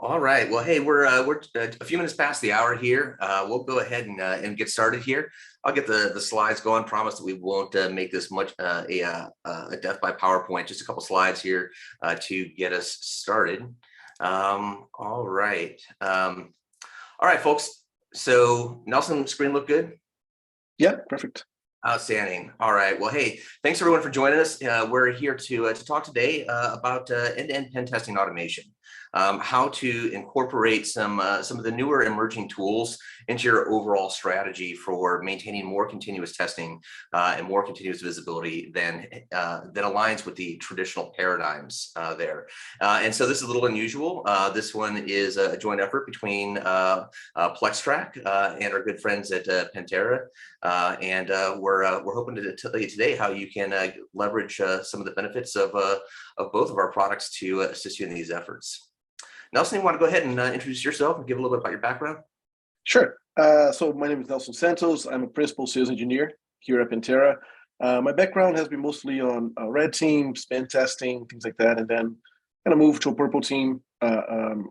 All right. Well, hey, we're a few minutes past the hour here. We'll go ahead and get started here. I'll get the slides going. Promise that we won't make this much a death by PowerPoint. Just a couple slides here to get us started. All right. All right, folks. So Nelson, screen look good? Yeah, perfect. Outstanding. All right. Well, hey, thanks everyone for joining us. We're here to talk today about end-to-end pen testing automation, how to incorporate some of the newer emerging tools into your overall strategy for maintaining more continuous testing and more continuous visibility than that aligns with the traditional paradigms there. And so this is a little unusual. This one is a joint effort between PlexTrac and our good friends at Pentera, and we're hoping to tell you today how you can leverage some of the benefits of both of our products to assist you in these efforts. Nelson, you want to go ahead and introduce yourself and give a little bit about your background? Sure. So my name is Nelson Santos. I'm a principal sales engineer here at Pentera. My background has been mostly on red teams, pen testing, things like that, and then kind of moved to a purple team, kind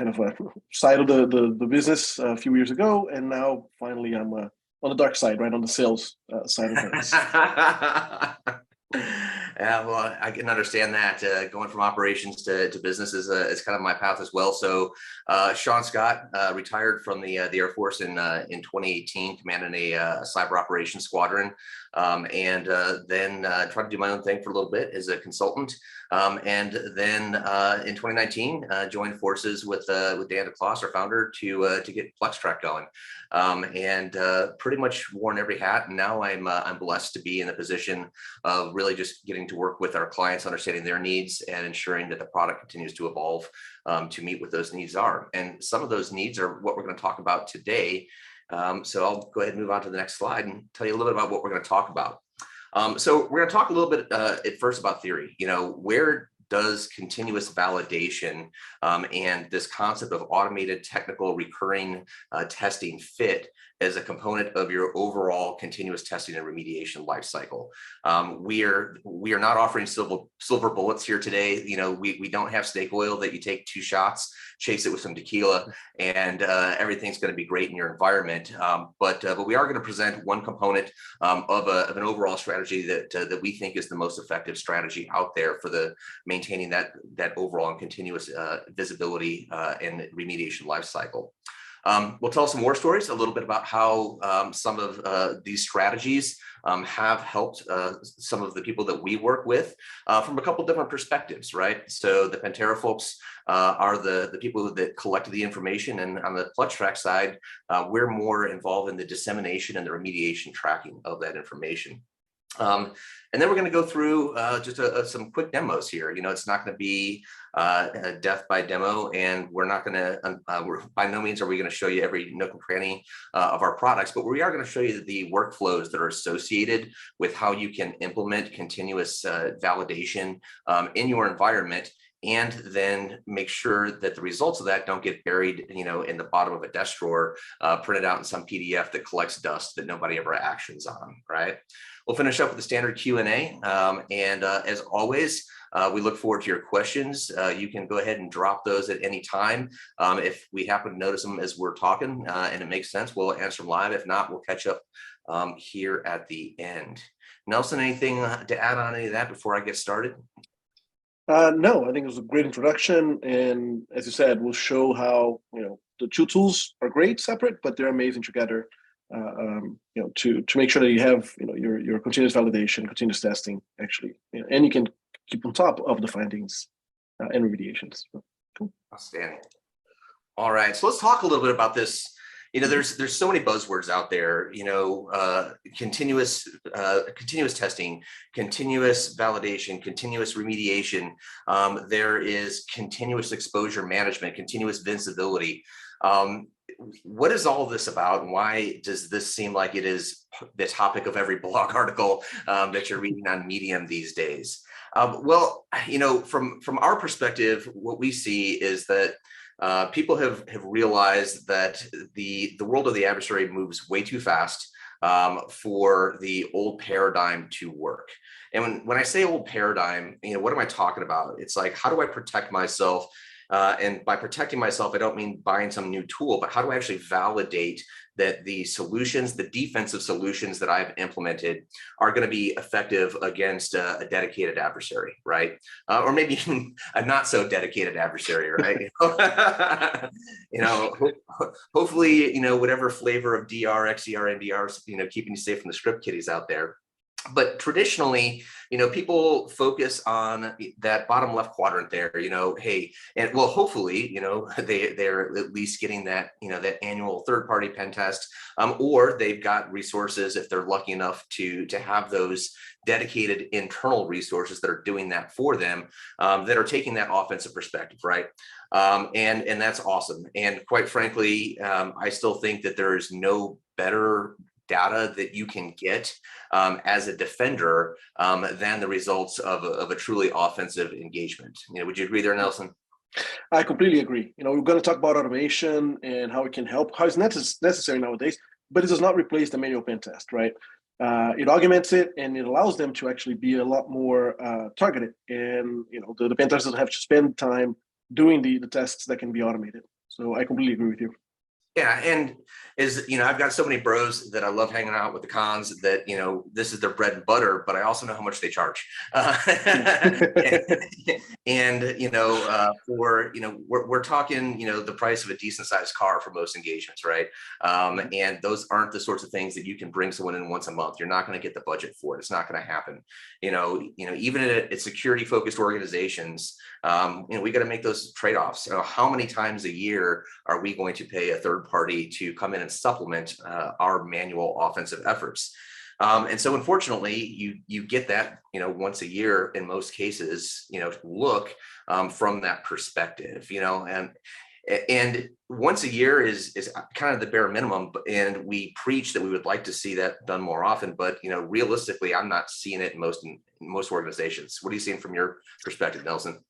of a side of the business a few years ago, and now finally I'm on the dark side, right on the sales side of things. Yeah, well, I can understand that. Going from operations to business is kind of my path as well. So, Sean Scott retired from the Air Force in 2018, commanding a cyber operations squadron, and then tried to do my own thing for a little bit as a consultant. And then in 2019, joined forces with Dan DeCloss, our founder, to get PlexTrac going, and pretty much worn every hat. And now I'm blessed to be in the position of really just getting to work with our clients, understanding their needs and ensuring that the product continues to evolve to meet what those needs are. And some of those needs are what we're going to talk about today. So I'll go ahead and move on to the next slide and tell you a little bit about what we're going to talk about. So we're going to talk a little bit at first about theory. You know, where does continuous validation and this concept of automated technical recurring testing fit as a component of your overall continuous testing and remediation lifecycle? We are not offering silver bullets here today. You know, we don't have snake oil that you take 2 shots, chase it with some tequila, and everything's going to be great in your environment. But we are going to present one component of an overall strategy that we think is the most effective strategy out there for the maintaining that overall and continuous visibility and remediation lifecycle. We'll tell some war stories, a little bit about how some of these strategies have helped some of the people that we work with from a couple different perspectives, right? So the Pentera folks are the people that collected the information, and on the PlexTrac side, we're more involved in the dissemination and the remediation tracking of that information. And then we're going to go through just some quick demos here. You know, it's not going to be a death by demo, and we're not going to, by no means are we going to show you every nook and cranny of our products, but we are going to show you the workflows that are associated with how you can implement continuous validation in your environment, and then make sure that the results of that don't get buried, you know, in the bottom of a desk drawer, printed out in some PDF that collects dust that nobody ever actions on, right? We'll finish up with the standard Q&A, and as always, we look forward to your questions. You can go ahead and drop those at any time. If we happen to notice them as we're talking and it makes sense, we'll answer them live. If not, we'll catch up here at the end. Nelson, anything to add on any of that before I get started? No, I think it was a great introduction, and as you said, we'll show how, you know, the 2 tools are great separate, but they're amazing together. You know, to make sure that you have, you know, your continuous validation, continuous testing, actually, you know, and you can keep on top of the findings and remediations. So, cool. Outstanding. All right, so let's talk a little bit about this. You know, there's so many buzzwords out there. You know, continuous testing, continuous validation, continuous remediation. There is continuous exposure management, continuous visibility. What is all this about, and why does this seem like it is the topic of every blog article that you're reading on Medium these days? Well, you know, from our perspective, what we see is that people have realized that the world of the adversary moves way too fast for the old paradigm to work. And when I say old paradigm, you know, what am I talking about? It's like, how do I protect myself And by protecting myself, I don't mean buying some new tool, but how do I actually validate that the solutions, the defensive solutions that I've implemented are going to be effective against a dedicated adversary, right? Or maybe even a not so dedicated adversary, right? Hopefully, whatever flavor of DR, XDR, NDR is, keeping you safe from the script kiddies out there. But traditionally, people focus on that bottom left quadrant there, hey, and well, hopefully, they're at least getting that, that annual third-party pen test, or they've got resources if they're lucky enough to have those dedicated internal resources that are doing that for them, that are taking that offensive perspective, right? And that's awesome. And quite frankly, I still think that there is no better data that you can get as a defender than the results of a truly offensive engagement. Would you agree there, Nelson? I completely agree. We're going to talk about automation and how it can help, how it's necessary nowadays, but it does not replace the manual pen test, right? It augments it, and it allows them to actually be a lot more targeted. And the pen test doesn't have to spend time doing the tests that can be automated. So I completely agree with you. Yeah, and I've got so many bros that I love hanging out with the cons that, this is their bread and butter, but I also know how much they charge. We're talking, the price of a decent sized car for most engagements, right? And those aren't the sorts of things that you can bring someone in once a month. You're not going to get the budget for it. It's not going to happen. Even at security focused organizations, we got to make those trade-offs. How many times a year are we going to pay a third party to come in and supplement our manual offensive efforts? And so unfortunately, you get that, once a year in most cases, to look from that perspective, and once a year is kind of the bare minimum. And we preach that we would like to see that done more often, but realistically, I'm not seeing it in most organizations. What are you seeing from your perspective, Nelson?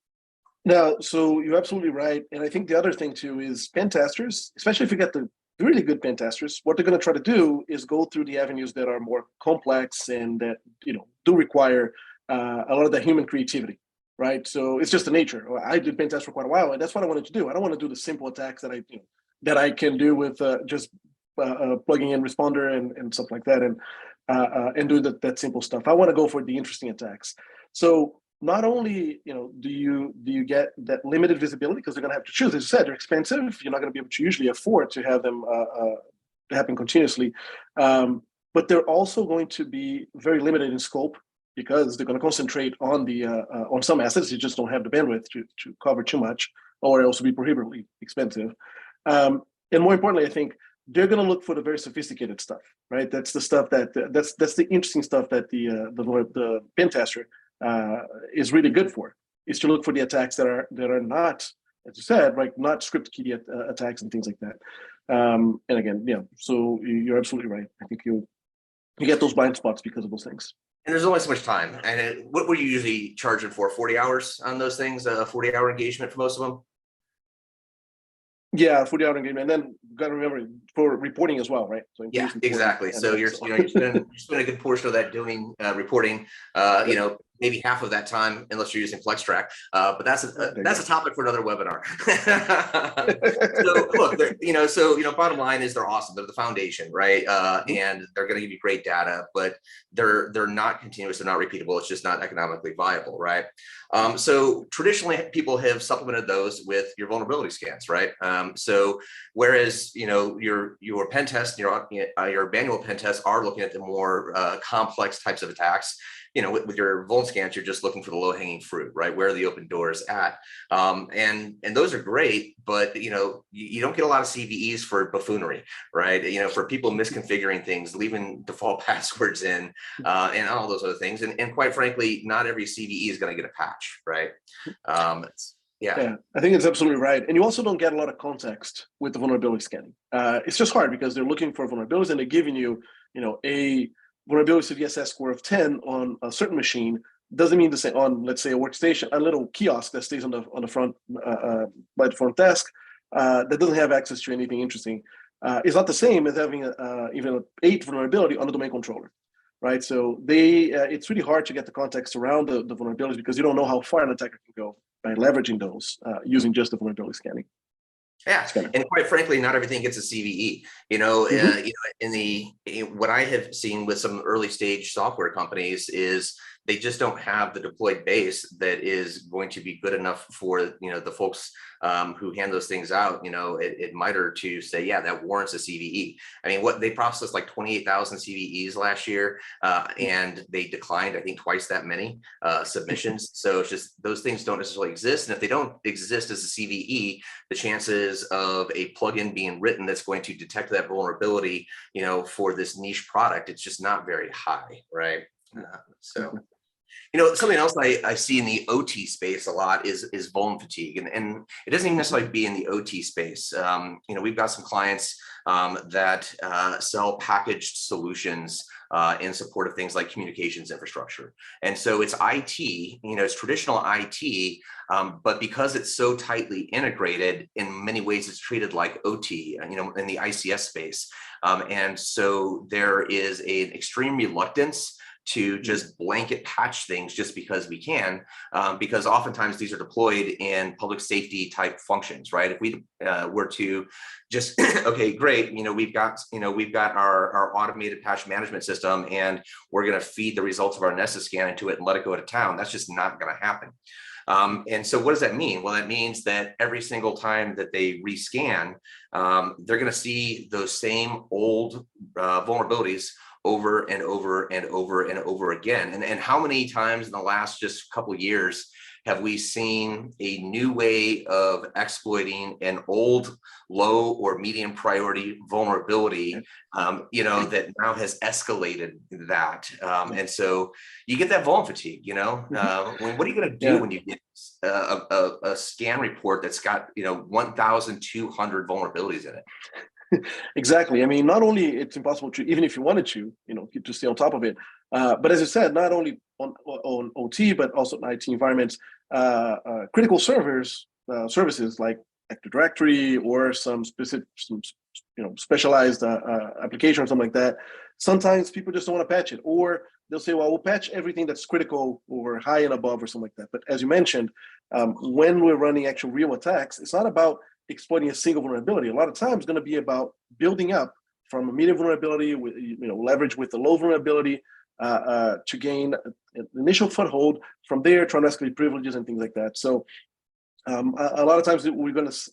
No, so you're absolutely right. And I think the other thing too is pen testers, especially if you get the really good pen testers, what they're going to try to do is go through the avenues that are more complex and that, do require a lot of the human creativity, right? So it's just the nature. I did pen test for quite a while, and that's what I wanted to do. I don't want to do the simple attacks that I can do with just plugging in responder and stuff like that, and do that simple stuff. I want to go for the interesting attacks. So not only do you get that limited visibility because they're going to have to choose. As you said, they're expensive. You're not going to be able to usually afford to have them happen continuously, but they're also going to be very limited in scope because they're going to concentrate on the on some assets. You just don't have the bandwidth to cover too much, or else be prohibitively expensive. And more importantly, I think they're going to look for the very sophisticated stuff, right? That's the stuff that's the interesting stuff that the pen tester is really good for, is to look for the attacks that are not, as you said, right, not script kiddie attacks and things like that. And again, so you're absolutely right. I think you get those blind spots because of those things. And there's only so much time. And what were you usually charging for? 40 hours on those things? A 40-hour engagement for most of them? Yeah, 40-hour engagement, and then you got to remember for reporting as well, right? So yeah, exactly. So you're spending a good portion of that doing reporting. Maybe half of that time, unless you're using PlexTrac. But that's a topic for another webinar. So look, bottom line is they're awesome. They're the foundation, right? And they're going to give you great data, but they're not continuous. They're not repeatable. It's just not economically viable, right? So traditionally, people have supplemented those with your vulnerability scans, right? So whereas your pen test, your manual pen tests are looking at the more complex types of attacks. With your vuln scans, you're just looking for the low-hanging fruit, right? Where are the open doors at? And those are great, but you don't get a lot of CVEs for buffoonery, right? For people misconfiguring things, leaving default passwords in, and all those other things. And quite frankly, not every CVE is going to get a patch, right? Yeah, I think it's absolutely right. And you also don't get a lot of context with the vulnerability scanning. It's just hard because they're looking for vulnerabilities and they're giving you, a vulnerability CVSS score of 10 on a certain machine doesn't mean the same on, let's say, a workstation, a little kiosk that stays on the front by the front desk that doesn't have access to anything interesting. It's not the same as having even an 8 vulnerability on the domain controller, right? So it's really hard to get the context around the vulnerabilities because you don't know how far an attacker can go. by leveraging those using just the vulnerability scanning. Yeah, and quite frankly, not everything gets a CVE. What I have seen with some early stage software companies is they just don't have the deployed base that is going to be good enough for the folks who hand those things out at MITRE to say, yeah, that warrants a CVE. I mean, what they processed like 28,000 CVEs last year, and they declined, I think, twice that many submissions. So it's just those things don't necessarily exist, and if they don't exist as a CVE, the chances of a plugin being written that's going to detect that vulnerability, for this niche product, it's just not very high, right? Something else I see in the OT space a lot is vuln fatigue, and it doesn't even necessarily be in the OT space. We've got some clients that sell packaged solutions in support of things like communications infrastructure. And so it's IT, it's traditional IT, but because it's so tightly integrated, in many ways it's treated like OT, in the ICS space. And so there is an extreme reluctance to just blanket patch things just because we can, because oftentimes these are deployed in public safety type functions, right? If we were to just, okay, great, we've got our automated patch management system, and we're going to feed the results of our Nessus scan into it and let it go to town. That's just not going to happen. And so what does that mean? Well, that means that every single time that they rescan, they're going to see those same old vulnerabilities over and over and over and over again. And how many times in the last just couple of years have we seen a new way of exploiting an old low or medium priority vulnerability, that now has escalated that. And so you get that vuln fatigue, what are you going to do when you get a scan report that's got, 1,200 vulnerabilities in it? Exactly. I mean, not only it's impossible to, even if you wanted to, to stay on top of it, but as you said, not only on OT, but also in IT environments, critical services like Active Directory or some specialized application or something like that. Sometimes people just don't want to patch it, or they'll say, well, we'll patch everything that's critical or high and above or something like that. But as you mentioned, when we're running actual real attacks, it's not about exploiting a single vulnerability. A lot of times it's going to be about building up from a medium vulnerability with leverage with the low vulnerability to gain an initial foothold. From there, trying to escalate privileges and things like that. So a lot of times we're going to,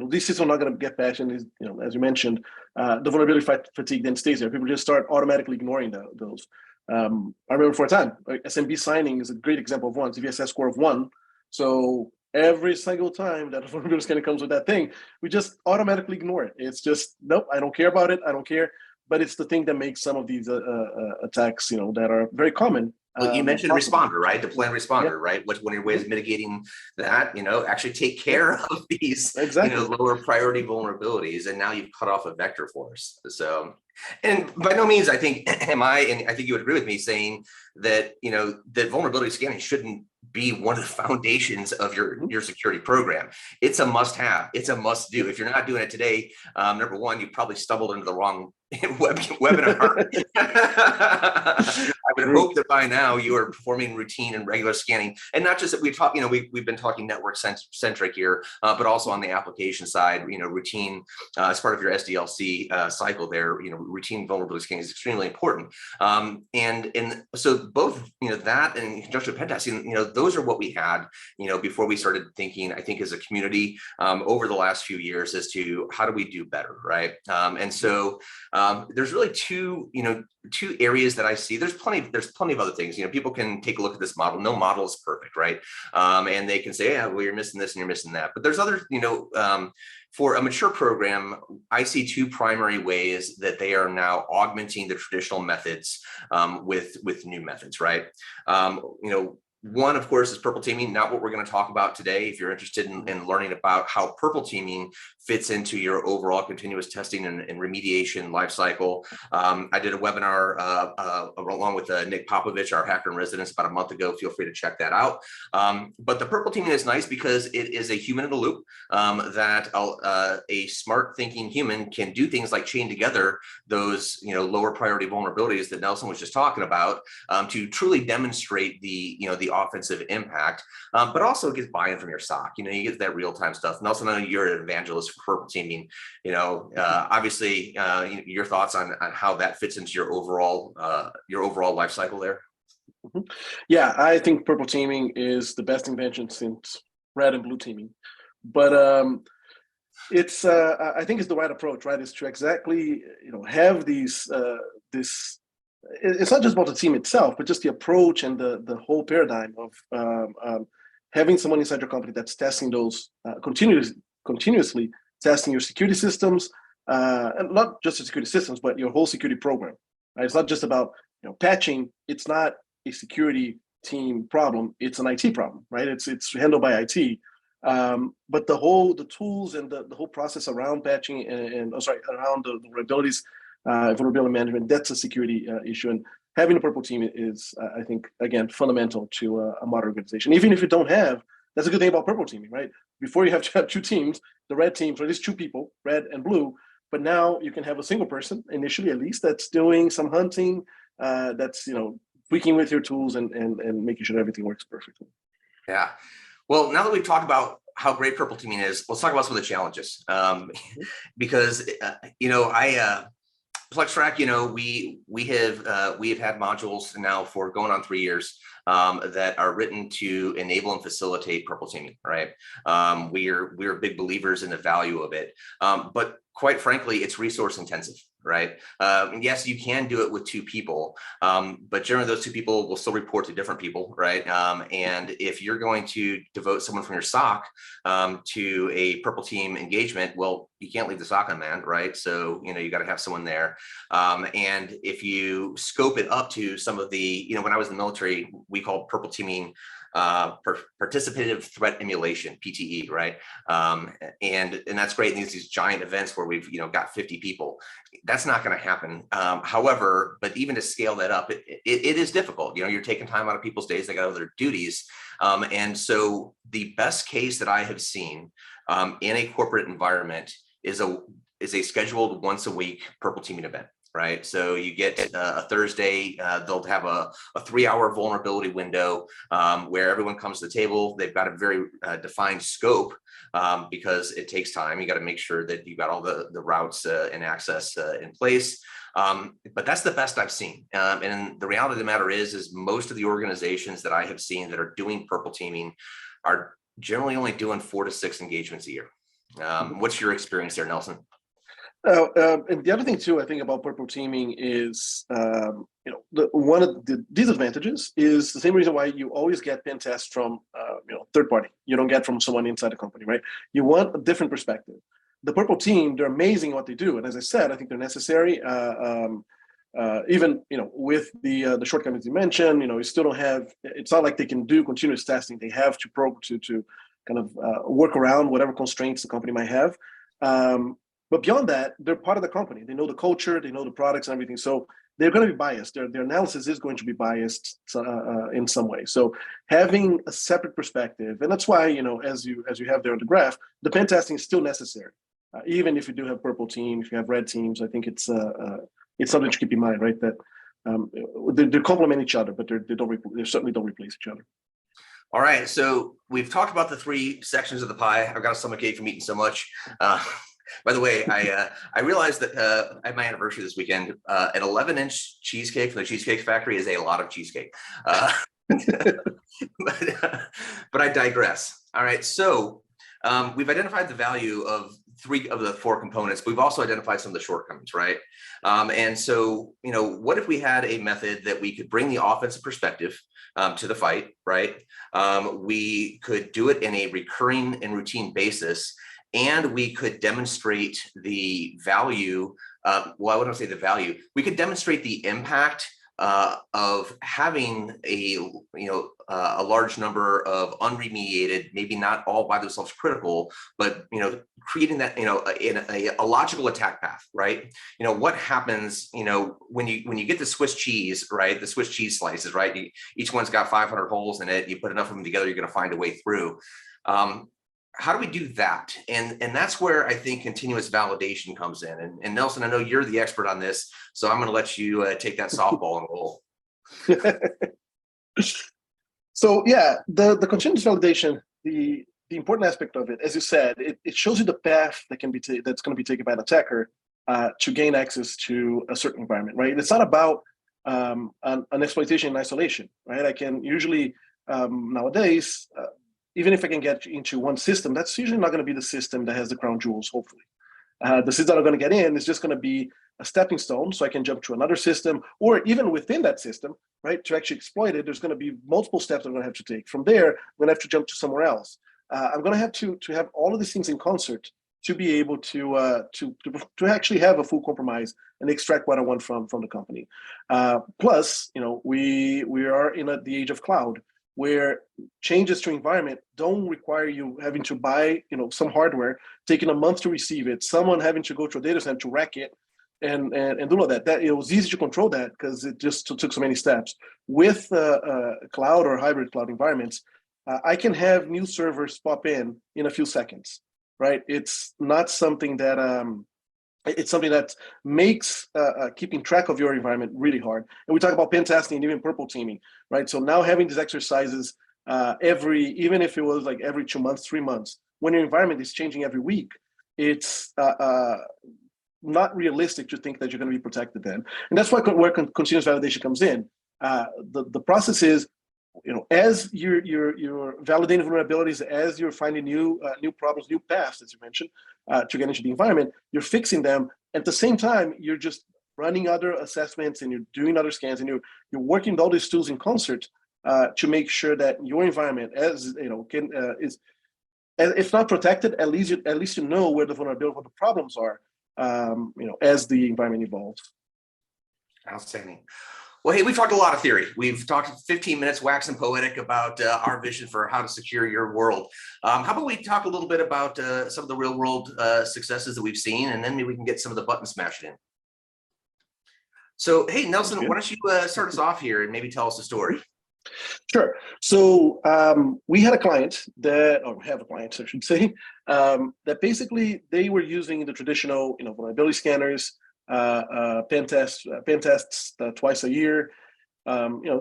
these systems are not going to get patched, and as you mentioned, the vulnerability fatigue then stays there. People just start automatically ignoring those. I remember for a time, SMB signing is a great example of one. CVSS score of 1. So every single time that a vulnerability scanner comes with that thing, we just automatically ignore it. It's just, nope, I don't care about it. I don't care. But it's the thing that makes some of these attacks, that are very common. Well, you mentioned responder, right? Deploy and responder, right? What's one of your ways of mitigating that? Actually take care of these, lower priority vulnerabilities, and now you've cut off a vector for us. So, and by no means, I think, and I think you would agree with me saying that, that vulnerability scanning shouldn't be one of the foundations of your security program. It's a must-have. It's a must-do. If you're not doing it today, number one, you probably stumbled into the wrong webinar. I would hope that by now you are performing routine and regular scanning, and not just that we talk. We've been talking network centric here, but also on the application side. Routine as part of your SDLC cycle there. Routine vulnerability scanning is extremely important. And so both that and in conjunction with pen testing, those are what we had before we started thinking, I think, as a community over the last few years as to how do we do better, right? And so there's really two areas that I see. There's plenty of other things. People can take a look at this model. No model is perfect, right? And they can say, yeah, well, you're missing this and you're missing that. But there's other, for a mature program, I see two primary ways that they are now augmenting the traditional methods with new methods, right? One, of course, is purple teaming, not what we're going to talk about today. If you're interested in learning about how purple teaming fits into your overall continuous testing and remediation lifecycle, I did a webinar along with Nick Popovich, our hacker in residence, about a month ago. Feel free to check that out. But the purple teaming is nice because it is a human in the loop that a smart thinking human can do things like chain together those lower priority vulnerabilities that Nelson was just talking about to truly demonstrate the offensive impact, but also gets buy-in from your SOC. You get that real-time stuff. And also, I know you're an evangelist for purple teaming. Obviously, your thoughts on how that fits into your overall life cycle there. Yeah, I think purple teaming is the best invention since red and blue teaming. But it's I think it's the right approach, right? Is to exactly have these this. It's not just about the team itself, but just the approach and the whole paradigm of having someone inside your company that's testing those continuously testing your security systems, and not just the security systems, but your whole security program. Right? It's not just about patching. It's not a security team problem. It's an IT problem, right? It's handled by IT. But the tools and the whole process around patching around the vulnerabilities, vulnerability management, that's a security issue. And having a purple team is, I think, again, fundamental to a modern organization. Even if you don't have, that's a good thing about purple teaming, right? Before you have to have two teams, the red team, so at least two people, red and blue. But now you can have a single person initially, at least, that's doing some hunting, that's tweaking with your tools and making sure everything works perfectly. Yeah. Well, now that we've talked about how great purple teaming is, let's talk about some of the challenges. Because PlexTrac, we have had modules now for going on 3 years that are written to enable and facilitate purple teaming. Right? We're big believers in the value of it, but quite frankly, it's resource intensive. Right? Yes, you can do it with two people, but generally those two people will still report to different people, right? And if you're going to devote someone from your SOC to a purple team engagement, well, you can't leave the SOC unmanned, right? So, you got to have someone there. And if you scope it up to some of the, when I was in the military, we called purple teaming participative threat emulation, PTE, right? And that's great in these giant events where we've got 50 people. That's not going to happen. However, but even to scale that up, it is difficult. You're taking time out of people's days; they got other duties. And so the best case that I have seen in a corporate environment is a scheduled once a week purple teaming event. Right. So you get a Thursday, they'll have a 3-hour vulnerability window where everyone comes to the table. They've got a very defined scope because it takes time. You got to make sure that you got all the routes and access in place. But that's the best I've seen. And the reality of the matter is most of the organizations that I have seen that are doing purple teaming are generally only doing 4 to 6 engagements a year. What's your experience there, Nelson? And the other thing too, I think about purple teaming is, one of the disadvantages is the same reason why you always get pen tests from, third party. You don't get from someone inside the company, right? You want a different perspective. The purple team, they're amazing at what they do, and as I said, I think they're necessary. Even with the shortcomings you mentioned, you still don't have. It's not like they can do continuous testing. They have to kind of work around whatever constraints the company might have. But beyond that, they're part of the company. They know the culture, they know the products and everything. So they're going to be biased. Their analysis is going to be biased in some way. So having a separate perspective, and that's why as you have there on the graph, the pen testing is still necessary. Even if you do have purple teams, if you have red teams, I think it's something to keep in mind, right? That they complement each other, but they certainly don't replace each other. All right. So we've talked about the 3 sections of the pie. I've got a stomachache from eating so much. By the way, I realized that at my anniversary this weekend, an 11-inch cheesecake from the Cheesecake Factory is a lot of cheesecake. But I digress. All right. So we've identified the value of 3 of the 4 components, but we've also identified some of the shortcomings, right? And so, what if we had a method that we could bring the offensive perspective to the fight, right? We could do it in a recurring and routine basis. And we could demonstrate the value. Well, I wouldn't say the value. We could demonstrate the impact of having a large number of unremediated, maybe not all by themselves critical, but creating that in a logical attack path, right? What happens when you get the Swiss cheese, right? The Swiss cheese slices, right? Each one's got 500 holes in it. You put enough of them together, you're going to find a way through. How do we do that? And that's where I think continuous validation comes in. And Nelson, I know you're the expert on this, so I'm going to let you take that softball and roll. So yeah, the continuous validation, the important aspect of it, as you said, it shows you the path that can be that's going to be taken by an attacker to gain access to a certain environment, right? It's not about an exploitation in isolation, right? I can usually nowadays, even if I can get into one system, that's usually not going to be the system that has the crown jewels, hopefully. The systems that are going to get in is just going to be a stepping stone, so I can jump to another system, or even within that system, right? To actually exploit it, there's going to be multiple steps I'm going to have to take. From there, I'm going to have to jump to somewhere else. I'm going to have to have all of these things in concert to be able to actually have a full compromise and extract what I want from the company. Plus, we are in the age of cloud, where changes to environment don't require you having to buy some hardware, taking a month to receive it, someone having to go to a data center to rack it, and do all that. That it was easy to control that because it just took so many steps. With cloud or hybrid cloud environments, I can have new servers pop in a few seconds, right? It's not something that it's something that makes keeping track of your environment really hard. And we talk about pen testing and even purple teaming, right? So now having these exercises even if it was like every 2 months, 3 months, when your environment is changing every week, it's not realistic to think that you're going to be protected then. And that's where continuous validation comes in. The process is, as you're validating vulnerabilities, as you're finding new problems, new paths, as you mentioned, to get into the environment, you're fixing them. At the same time, you're just running other assessments and you're doing other scans, and you're working with all these tools in concert to make sure that your environment, as is, if not protected, at least you know where the vulnerability, what the problems are, as the environment evolves. Outstanding. Well, hey, we've talked a lot of theory. We've talked 15 minutes waxing poetic about our vision for how to secure your world. How about we talk a little bit about some of the real world successes that we've seen, and then maybe we can get some of the buttons smashed in. So, hey, Nelson, why don't you start us off here and maybe tell us a story? Sure. So we had a client or have a client, I should say, that basically they were using the traditional, vulnerability scanners, pen tests twice a year,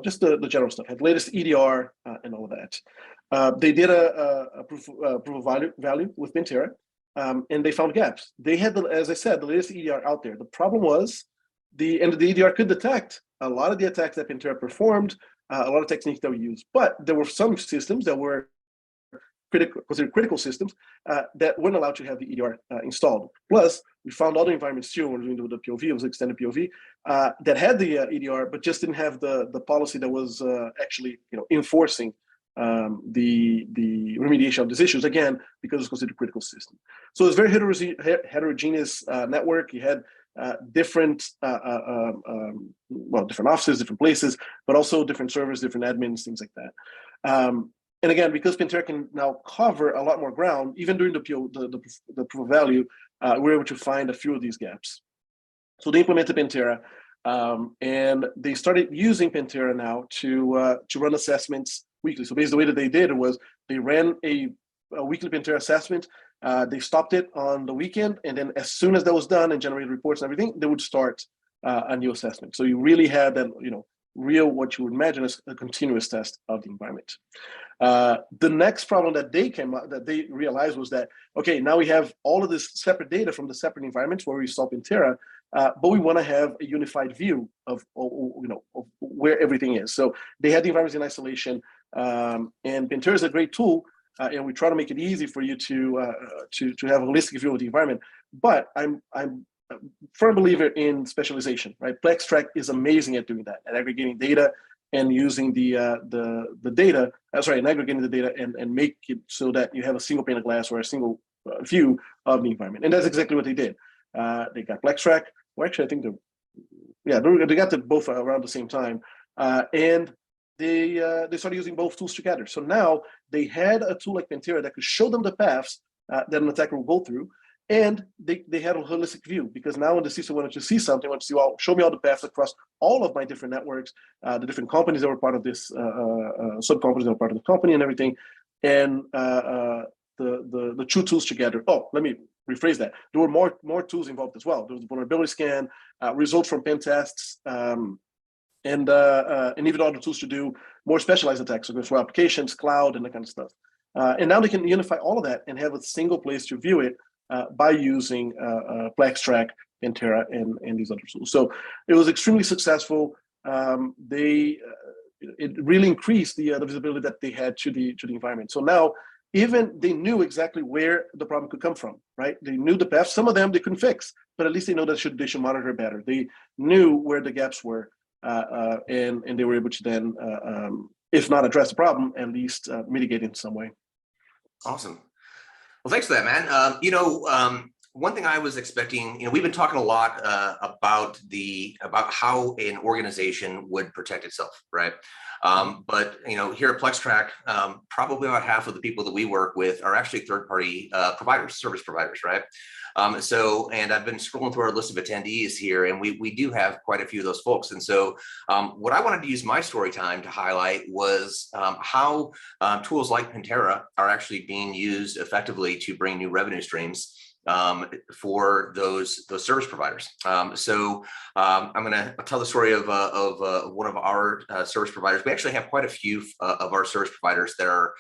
just the general stuff. Had latest EDR and all of that. They did a proof of value with Pentera, and they found gaps. They had, as I said, the latest EDR out there. The problem was the EDR could detect a lot of the attacks that Pentera performed, a lot of techniques that we used, but there were some systems that were considered critical systems that weren't allowed to have the EDR installed. Plus, we found other environments too when we were doing the POV, it was extended POV, that had the EDR, but just didn't have the policy that was actually enforcing the remediation of these issues, again, because it's considered a critical system. So it's very heterogeneous network. You had different different offices, different places, but also different servers, different admins, things like that. And again, because Pentera can now cover a lot more ground, even during the proof of value, we're able to find a few of these gaps. So they implemented Pentera, and they started using Pentera now to run assessments weekly. So basically, the way that they did it was they ran a weekly Pentera assessment. They stopped it on the weekend, and then as soon as that was done and generated reports and everything, they would start a new assessment. So you really had that, real, what you would imagine as a continuous test of the environment. The next problem that they realized was that, okay, now we have all of this separate data from the separate environments where we saw Pentera, but we want to have a unified view of where everything is. So they had the environments in isolation, and Pentera is a great tool, and we try to make it easy for you to have a holistic view of the environment. But I'm a firm believer in specialization, right? PlexTrac is amazing at doing that, at aggregating data and using the data, and aggregating the data and make it so that you have a single pane of glass or a single view of the environment. And that's exactly what they did. They got PlexTrac. Well, actually, I think they got them both around the same time, and they started using both tools together. So now they had a tool like Pentera that could show them the paths that an attacker will go through, and they had a holistic view, because now when the CISO wanted to see something, wanted to see, well, show me all the paths across all of my different networks, the different companies that were part of this, sub-companies that were part of the company and everything, and the two tools together. Oh, let me rephrase that. There were more tools involved as well. There was the vulnerability scan, results from pen tests, and even other tools to do more specialized attacks, so going for applications, cloud, and that kind of stuff. And now they can unify all of that and have a single place to view it by using PlexTrac, Pentera, and these other tools. So it was extremely successful. It really increased the visibility that they had to the environment. So now even they knew exactly where the problem could come from, right? They knew the path. Some of them they couldn't fix, but at least they know that they should monitor better. They knew where the gaps were, and they were able to then, if not address the problem, at least mitigate it in some way. Awesome. Well, thanks for that, man. One thing I was expecting, we've been talking a lot about how an organization would protect itself, right? But here at PlexTrac, probably about half of the people that we work with are actually third-party providers, service providers, right? And I've been scrolling through our list of attendees here, and we do have quite a few of those folks. And so what I wanted to use my story time to highlight was how tools like Pentera are actually being used effectively to bring new revenue streams for those service providers. I'm going to tell the story of one of our service providers. We actually have quite a few of our service providers that are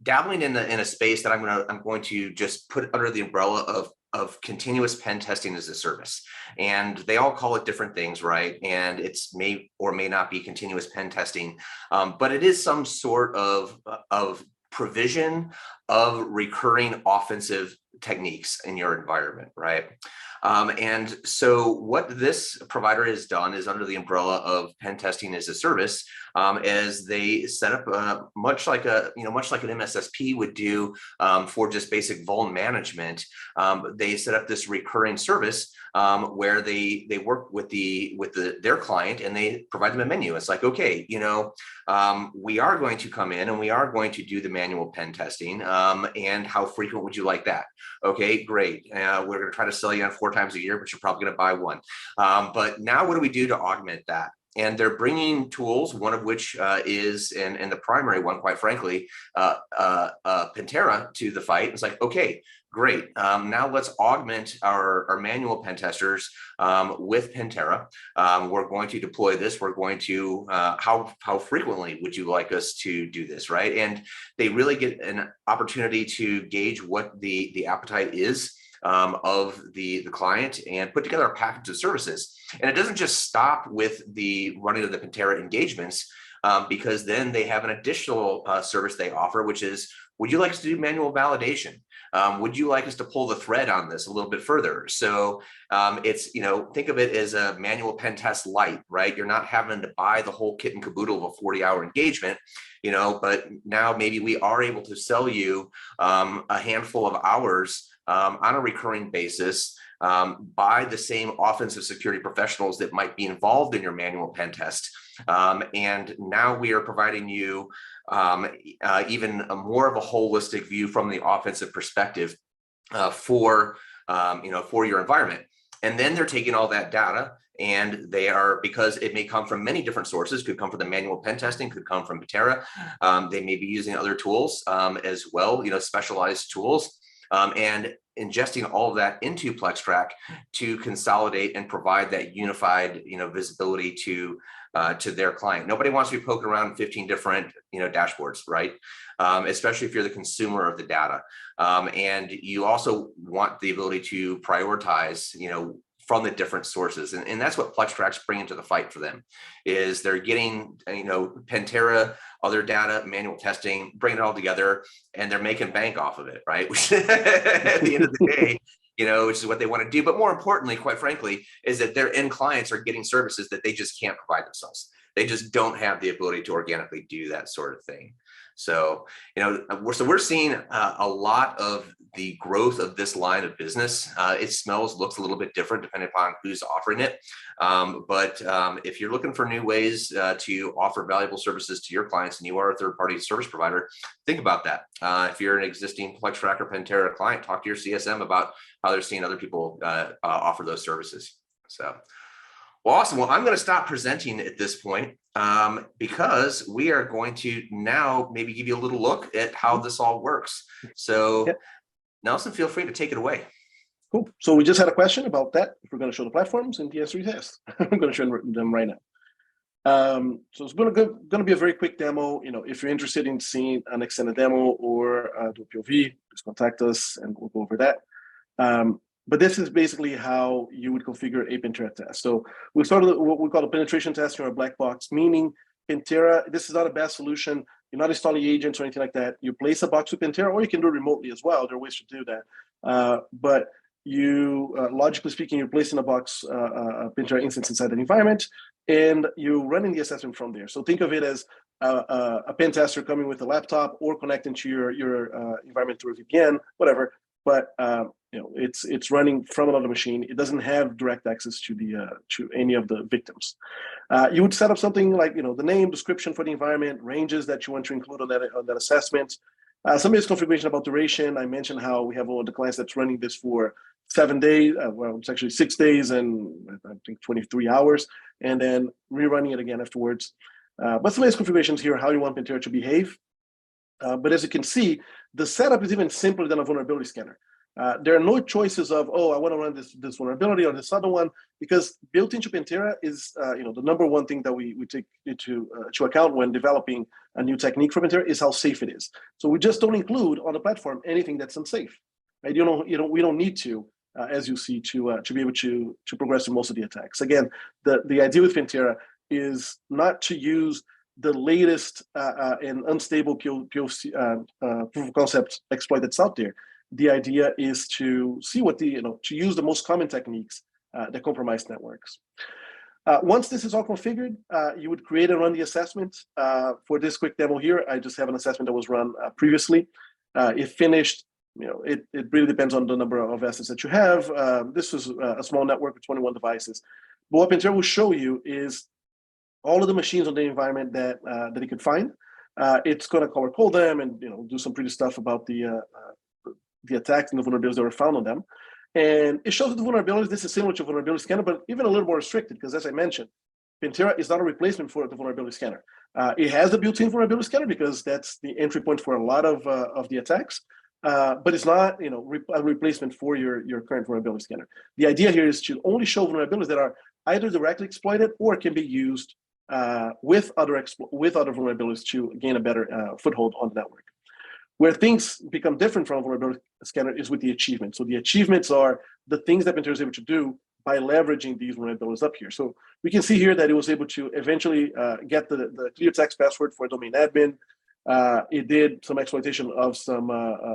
dabbling in a space that I'm going to just put under the umbrella of continuous pen testing as a service. And they all call it different things, right? And it's may or may not be continuous pen testing, but it is some sort of provision of recurring offensive techniques in your environment, right? And so what this provider has done is under the umbrella of pen testing as a service, as they set up much like an MSSP would do for just basic vuln management. They set up this recurring service where they work with their client and they provide them a menu. It's like, okay, we are going to come in and we are going to do the manual pen testing. And how frequent would you like that? Okay, great. We're going to try to sell you on 4 times a year, but you're probably going to buy one. But now what do we do to augment that? And they're bringing tools, one of which is, and the primary one, quite frankly, Pentera to the fight. It's like, okay, great. Now let's augment our manual pen testers with Pentera. We're going to deploy this. We're going to, how frequently would you like us to do this, right? And they really get an opportunity to gauge what the appetite is of the client and put together a package of services. And it doesn't just stop with the running of the Pentera engagements, because then they have an additional service they offer, which is, would you like us to do manual validation? Would you like us to pull the thread on this a little bit further? So it's, think of it as a manual pen test light, right? You're not having to buy the whole kit and caboodle of a 40-hour engagement, but now maybe we are able to sell you a handful of hours on a recurring basis by the same offensive security professionals that might be involved in your manual pen test. And now we are providing you even more of a holistic view from the offensive perspective for your environment. And then they're taking all that data, and they are, because it may come from many different sources, could come from the manual pen testing, could come from Pentera. They may be using other tools as well, specialized tools. And ingesting all of that into PlexTrac to consolidate and provide that unified, visibility to their client. Nobody wants to be poking around in 15 different, dashboards, right? Especially if you're the consumer of the data. And you also want the ability to prioritize, from the different sources. And that's what PlexTrac's bringing to the fight for them, is they're getting, Pentera, other data, manual testing, bringing it all together, and they're making bank off of it, right? Which at the end of the day, which is what they want to do. But more importantly, quite frankly, is that their end clients are getting services that they just can't provide themselves. They just don't have the ability to organically do that sort of thing. So, we're seeing a lot of the growth of this line of business. It looks a little bit different depending upon who's offering it. But if you're looking for new ways to offer valuable services to your clients and you are a third-party service provider, think about that. If you're an existing PlexTrac or Pentera client, talk to your CSM about how they're seeing other people offer those services. So, well, awesome. Well, I'm going to stop presenting at this point because we are going to now maybe give you a little look at how this all works. So, Nelson, feel free to take it away. Cool. So we just had a question about that. If we're going to show the platforms, and the answer is yes. I'm going to show them right So it's going to be a very quick demo. If you're interested in seeing an extended demo or do a POV, just contact us and we'll go over that. But this is basically how you would configure a Pentera test. So we started what we call a penetration test or a black box, meaning Pentera, this is not a bad solution. You're not installing agents or anything like that. You place a box with Pentera, or you can do it remotely as well. There are ways to do that. But you, logically speaking, you're placing a box, a Pentera instance inside an environment, and you're running the assessment from there. So think of it as a pen tester coming with a laptop or connecting to your environment through a VPN, whatever. But it's running from another machine. It doesn't have direct access to any of the victims. You would set up something like the name, description for the environment, ranges that you want to include on that assessment. Some basic configuration about duration. I mentioned how we have one of the clients that's running this for 7 days. Well, it's actually 6 days and I think 23 hours, and then rerunning it again afterwards. But some basic configurations here, how you want Pentera to behave. But as you can see, the setup is even simpler than a vulnerability scanner. There are no choices of, oh, I want to run this vulnerability or this other one, because built into Pentera is the number one thing that we take into account when developing a new technique for Pentera is how safe it is. So we just don't include on the platform anything that's unsafe. Right? We don't need to, as you see, to be able to progress in most of the attacks. Again, the idea with Pentera is not to use the latest and unstable POC, proof of concept exploit that's out there. The idea is to see what to use the most common techniques that compromise networks. Once this is all configured, you would create and run the assessment. For this quick demo here, I just have an assessment that was run previously. It finished. It really depends on the number of assets that you have. This was a small network with 21 devices. But what Pentera will show you is all of the machines on the environment that it could find. It's going to color code them and do some pretty stuff about the attacks and the vulnerabilities that were found on them. And it shows that the vulnerabilities, this is similar to vulnerability scanner, but even a little more restricted, because as I mentioned, Pentera is not a replacement for the vulnerability scanner. It has the built-in vulnerability scanner because that's the entry point for a lot of the attacks, but it's not a replacement for your current vulnerability scanner. The idea here is to only show vulnerabilities that are either directly exploited or can be used with other vulnerabilities to gain a better foothold on the network. Where things become different from a vulnerability scanner is with the achievements. So the achievements are the things that Pentera is able to do by leveraging these vulnerabilities up here. So we can see here that it was able to eventually get the clear text password for a domain admin. It did some exploitation of some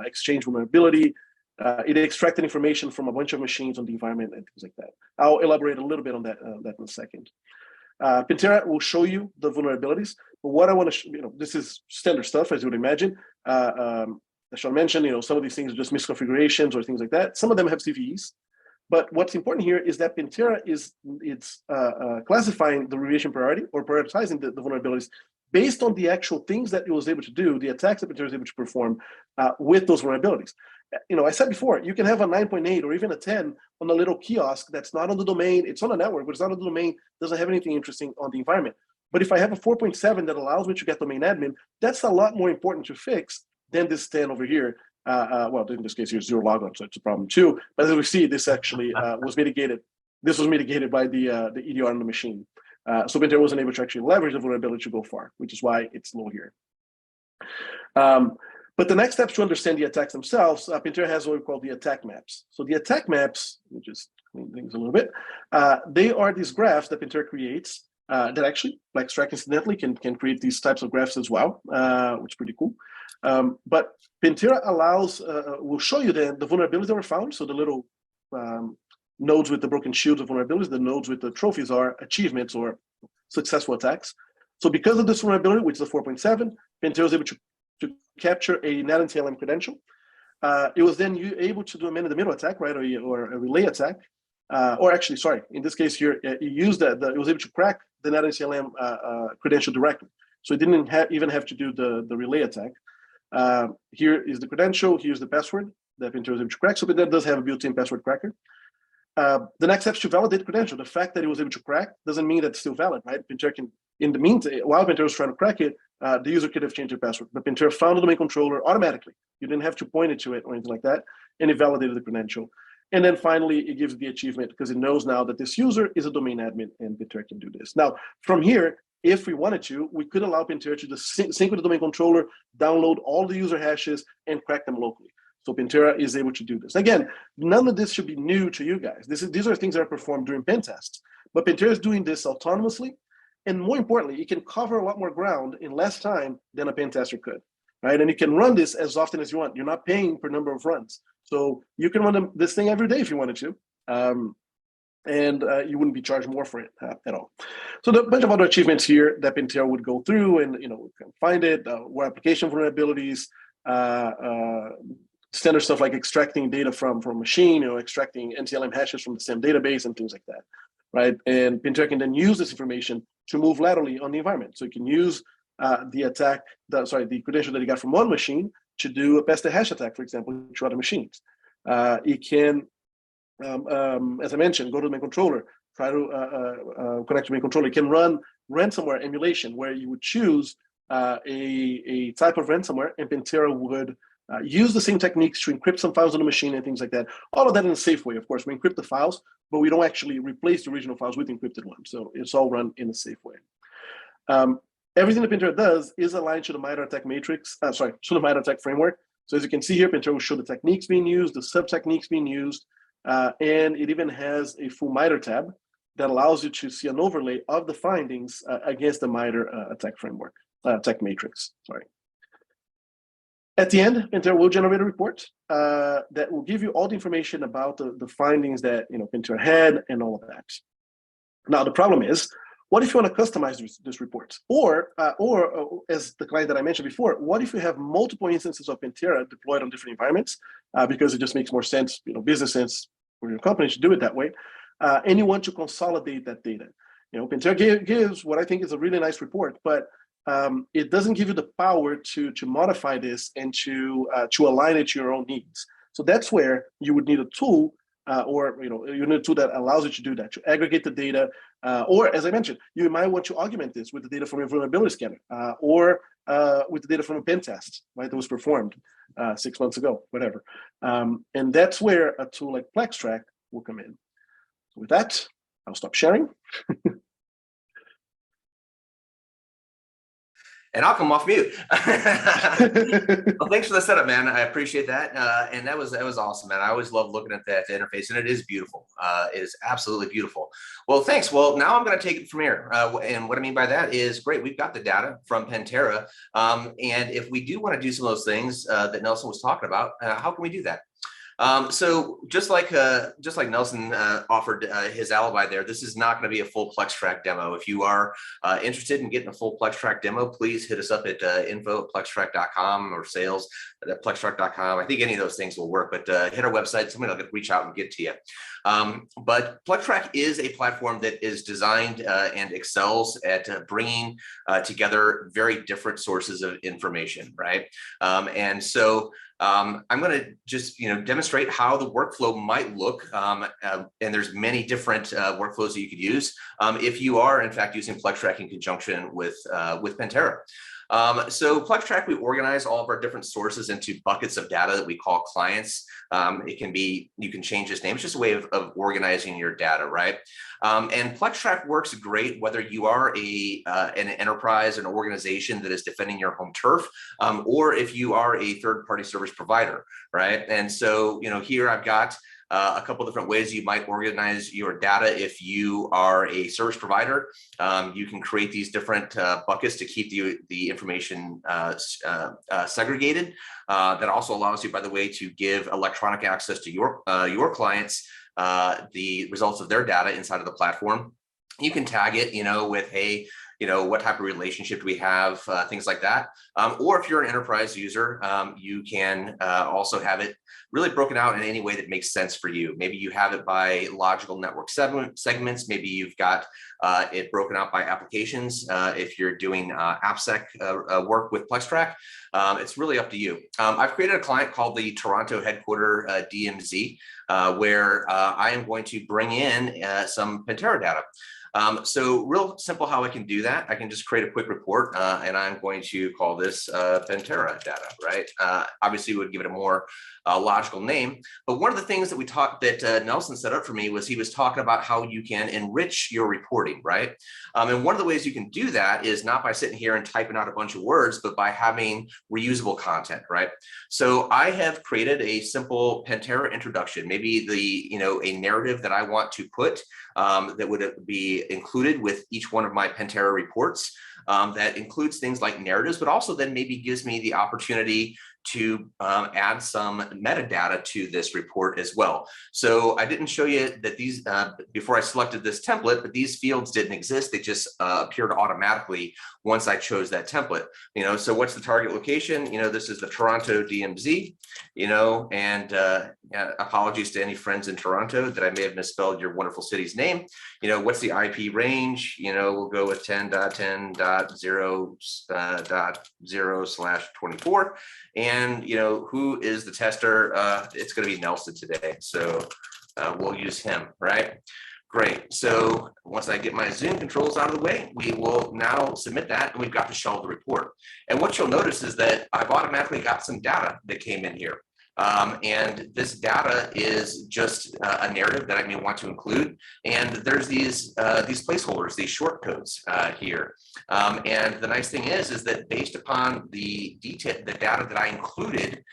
exchange vulnerability. It extracted information from a bunch of machines on the environment and things like that. I'll elaborate a little bit on that in a second. Pentera will show you the vulnerabilities, but what I want to, this is standard stuff, as you would imagine. As Sean mentioned, some of these things are just misconfigurations or things like that. Some of them have CVEs, but what's important here is that Pentera is classifying the remediation priority or prioritizing the vulnerabilities based on the actual things that it was able to do, the attacks that Pentera was able to perform with those vulnerabilities. I said before, you can have a 9.8 or even a 10 on a little kiosk that's not on the domain. It's on a network, but it's not on the domain, doesn't have anything interesting on the environment. But if I have a 4.7 that allows me to get domain admin, that's a lot more important to fix than this 10 over here. Well, in this case, here's 0 logon, so it's a problem too. But as we see, this actually was mitigated. This was mitigated by the EDR on the machine. So Pentera wasn't able to actually leverage the vulnerability to go far, which is why it's low here. But the next steps to understand the attacks themselves, Pentera has what we call the attack maps. So the attack maps, which is clean things a little bit, they are these graphs that Pentera creates that actually, PlexTrac incidentally, can create these types of graphs as well, which is pretty cool. But Pentera allows, will show you then the vulnerabilities that were found. So the little nodes with the broken shields of vulnerabilities, the nodes with the trophies are achievements or successful attacks. So because of this vulnerability, which is a 4.7, Pentera was able to capture a NAT and TLM credential. It was then able to do a man-in-the-middle attack, right, or a relay attack. Or actually, sorry, in this case here, it used that. It was able to crack the NAT and TLM credential directly. So it didn't even have to do the relay attack. Here is the credential. Here's the password that Pentera was able to crack. So that does have a built-in password cracker. The next step is to validate the credential. The fact that it was able to crack doesn't mean that it's still valid, right? Pentera can, in the meantime, while Pentera was trying to crack it, the user could have changed their password, but Pentera found the domain controller automatically. You didn't have to point it to it or anything like that, and it validated the credential. And then finally, it gives the achievement because it knows now that this user is a domain admin and Pentera can do this. Now, from here, if we wanted to, we could allow Pentera to just sync with the domain controller, download all the user hashes, and crack them locally. So Pentera is able to do this. Again, none of this should be new to you guys. These are things that are performed during pen tests, but Pentera is doing this autonomously. And more importantly, it can cover a lot more ground in less time than a pen tester could, right? And you can run this as often as you want. You're not paying per number of runs. So you can run this thing every day if you wanted to. And you wouldn't be charged more for it at all. So there are a bunch of other achievements here that Pentera would go through, and we can find it, web application vulnerabilities, standard stuff like extracting data from a machine, extracting NTLM hashes from the same database and things like that, right? And Pentera can then use this information to move laterally on the environment. So you can use the credential that you got from one machine to do a pass the hash attack, for example, to other machines. It can, as I mentioned, go to the main controller, try to connect to the main controller. You can run ransomware emulation, where you would choose a type of ransomware, and Pentera would use the same techniques to encrypt some files on the machine and things like that. All of that in a safe way, of course. We encrypt the files, but we don't actually replace the original files with encrypted ones. So it's all run in a safe way. Everything that Pentera does is aligned to the MITRE ATT&CK matrix, to the MITRE ATT&CK framework. So as you can see here, Pentera will show the techniques being used, the sub-techniques being used, and it even has a full MITRE tab that allows you to see an overlay of the findings against the MITRE ATT&CK framework, ATT&CK matrix, sorry. At the end, Pentera will generate a report that will give you all the information about the findings that Pentera had and all of that. Now, the problem is, what if you want to customize this report? Or as the client that I mentioned before, what if you have multiple instances of Pentera deployed on different environments, because it just makes more sense, business sense for your company to do it that way, and you want to consolidate that data. Pentera gives what I think is a really nice report, but it doesn't give you the power to modify this and to align it to your own needs. So that's where you would need a tool, or you need a tool that allows you to do that, to aggregate the data, or as I mentioned, you might want to augment this with the data from your vulnerability scanner, or with the data from a pen test, right, that was performed 6 months ago, whatever. And that's where a tool like PlexTrac will come in. So with that, I'll stop sharing. And I'll come off mute. Well, thanks for the setup, man. I appreciate that. And that was awesome, man. I always love looking at that interface, and it is beautiful. It is absolutely beautiful. Well, thanks. Well, now I'm going to take it from here. And what I mean by that is, great, we've got the data from Pentera. And if we do want to do some of those things that Nelson was talking about, how can we do that? So just like Nelson offered his alibi there, this is not going to be a full PlexTrac demo. If you are interested in getting a full PlexTrac demo, please hit us up at info@plextrac.com or sales@plextrac.com. I think any of those things will work, but hit our website. Somebody will reach out and get to you. But PlexTrac is a platform that is designed and excels at bringing together very different sources of information, right? And so I'm going to just demonstrate how the workflow might look, and there's many different workflows that you could use if you are in fact using PlexTrac in conjunction with Pentera. So PlexTrac, we organize all of our different sources into buckets of data that we call clients. It can be, you can change this name. It's just a way of organizing your data, right? And PlexTrac works great whether you are an enterprise, an organization that is defending your home turf, or if you are a third-party service provider, right? And so, here I've got a couple different ways you might organize your data. If you are a service provider, you can create these different buckets to keep the information segregated. That also allows you, by the way, to give electronic access to your clients the results of their data inside of the platform. You can tag it, with, hey, what type of relationship do we have, things like that. Or if you're an enterprise user, you can also have it really broken out in any way that makes sense for you. Maybe you have it by logical network segments. Maybe you've got it broken out by applications. If you're doing AppSec work with PlexTrac, it's really up to you. I've created a client called the Toronto headquarter DMZ, where I am going to bring in some Pentera data. So real simple how I can do that. I can just create a quick report, and I'm going to call this Pentera data, right? Obviously, we would give it a more logical logical name. But one of the things that we talked that Nelson set up for me was he was talking about how you can enrich your reporting, right? And one of the ways you can do that is not by sitting here and typing out a bunch of words, but by having reusable content, right? So I have created a simple Pentera introduction, maybe a narrative that I want to put that would be included with each one of my Pentera reports. That includes things like narratives, but also then maybe gives me the opportunity to add some metadata to this report as well. So I didn't show you that these before I selected this template, but these fields didn't exist. They just appeared automatically once I chose that template. So what's the target location? This is the Toronto DMZ, and apologies to any friends in Toronto that I may have misspelled your wonderful city's name. What's the IP range? We'll go with 10.10.0.0/24. And who is the tester? It's going to be Nelson today, so we'll use him, right? Great. So once I get my Zoom controls out of the way, we will now submit that, and we've got the shell of the report. And what you'll notice is that I've automatically got some data that came in here. And this data is just a narrative that I may want to include. And there's these placeholders, these short codes here. And the nice thing is that based upon the data that I included